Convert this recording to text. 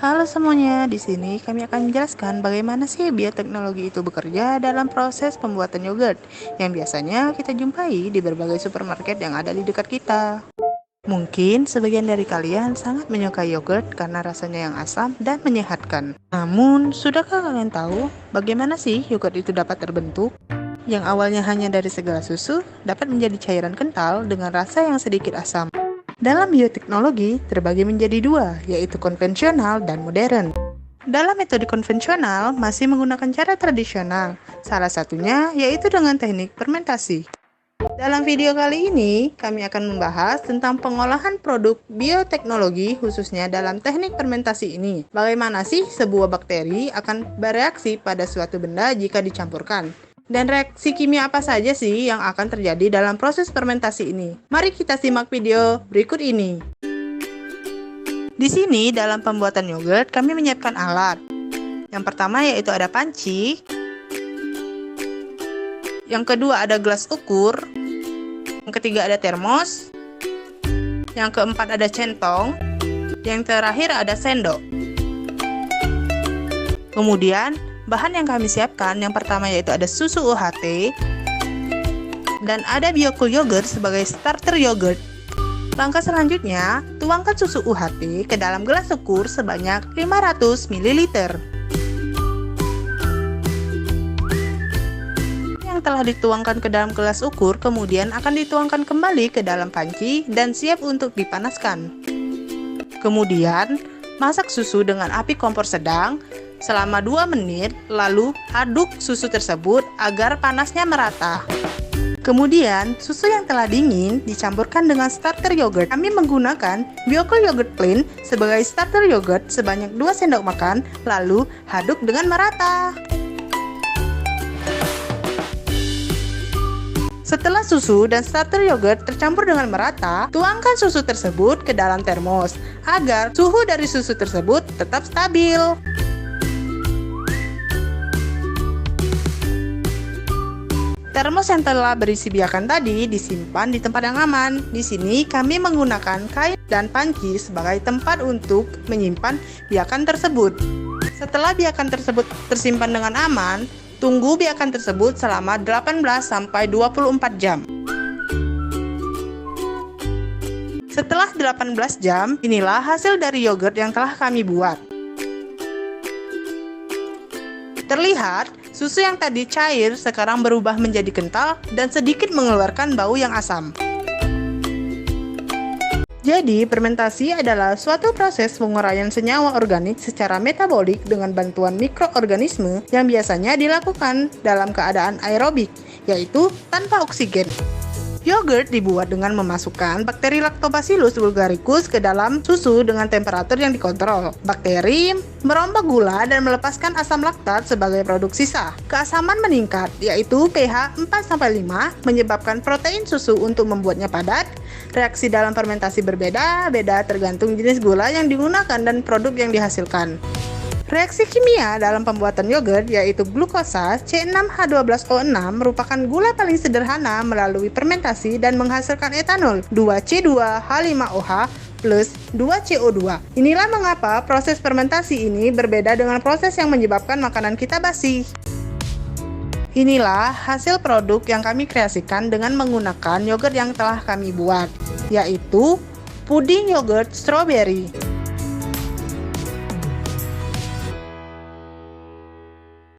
Halo semuanya, di sini kami akan menjelaskan bagaimana sih bioteknologi itu bekerja dalam proses pembuatan yogurt yang biasanya kita jumpai di berbagai supermarket yang ada di dekat kita. Mungkin sebagian dari kalian sangat menyukai yogurt karena rasanya yang asam dan menyehatkan. Namun, sudahkah kalian tahu bagaimana sih yogurt itu dapat terbentuk? Yang awalnya hanya dari segala susu dapat menjadi cairan kental dengan rasa yang sedikit asam. Dalam bioteknologi terbagi menjadi dua, yaitu konvensional dan modern. Dalam metode konvensional masih menggunakan cara tradisional, salah satunya yaitu dengan teknik fermentasi. Dalam video kali ini, kami akan membahas tentang pengolahan produk bioteknologi khususnya dalam teknik fermentasi ini. Bagaimana sih sebuah bakteri akan bereaksi pada suatu benda jika dicampurkan? Dan reaksi kimia apa saja sih yang akan terjadi dalam proses fermentasi ini? Mari kita simak video berikut ini. Di sini dalam pembuatan yogurt kami menyiapkan alat. Yang pertama yaitu ada panci. Yang kedua ada gelas ukur. Yang ketiga ada termos. Yang keempat ada centong. Yang terakhir ada sendok. Kemudian bahan yang kami siapkan yang pertama yaitu ada susu UHT dan ada Biocool yogurt sebagai starter yogurt. Langkah selanjutnya, tuangkan susu UHT ke dalam gelas ukur sebanyak 500 ml. Yang telah dituangkan ke dalam gelas ukur kemudian akan dituangkan kembali ke dalam panci dan siap untuk dipanaskan. Kemudian, masak susu dengan api kompor sedang selama 2 menit, lalu aduk susu tersebut agar panasnya merata. Kemudian, susu yang telah dingin dicampurkan dengan starter yogurt. Kami menggunakan Biocool yogurt plain sebagai starter yogurt sebanyak 2 sendok makan, lalu aduk dengan merata. Setelah susu dan starter yogurt tercampur dengan merata, tuangkan susu tersebut ke dalam termos agar suhu dari susu tersebut tetap stabil. Termos yang telah berisi biakan tadi disimpan di tempat yang aman. Di sini kami menggunakan kain dan panci sebagai tempat untuk menyimpan biakan tersebut. Setelah biakan tersebut tersimpan dengan aman, tunggu biakan tersebut selama 18-24 jam. Setelah 18 jam, inilah hasil dari yogurt yang telah kami buat. Terlihat, susu yang tadi cair sekarang berubah menjadi kental dan sedikit mengeluarkan bau yang asam. Jadi, fermentasi adalah suatu proses penguraian senyawa organik secara metabolik dengan bantuan mikroorganisme yang biasanya dilakukan dalam keadaan aerobik, yaitu tanpa oksigen. Yogurt dibuat dengan memasukkan bakteri Lactobacillus bulgaricus ke dalam susu dengan temperatur yang dikontrol. Bakteri merombak gula dan melepaskan asam laktat sebagai produk sisa. Keasaman meningkat, yaitu pH 4-5, menyebabkan protein susu untuk membuatnya padat. Reaksi dalam fermentasi berbeda-beda tergantung jenis gula yang digunakan dan produk yang dihasilkan. Reaksi kimia dalam pembuatan yogurt yaitu glukosa C6H12O6 merupakan gula paling sederhana melalui fermentasi dan menghasilkan etanol 2C2H5OH plus 2CO2. Inilah mengapa proses fermentasi ini berbeda dengan proses yang menyebabkan makanan kita basi. Inilah hasil produk yang kami kreasikan dengan menggunakan yogurt yang telah kami buat, yaitu puding yogurt strawberry.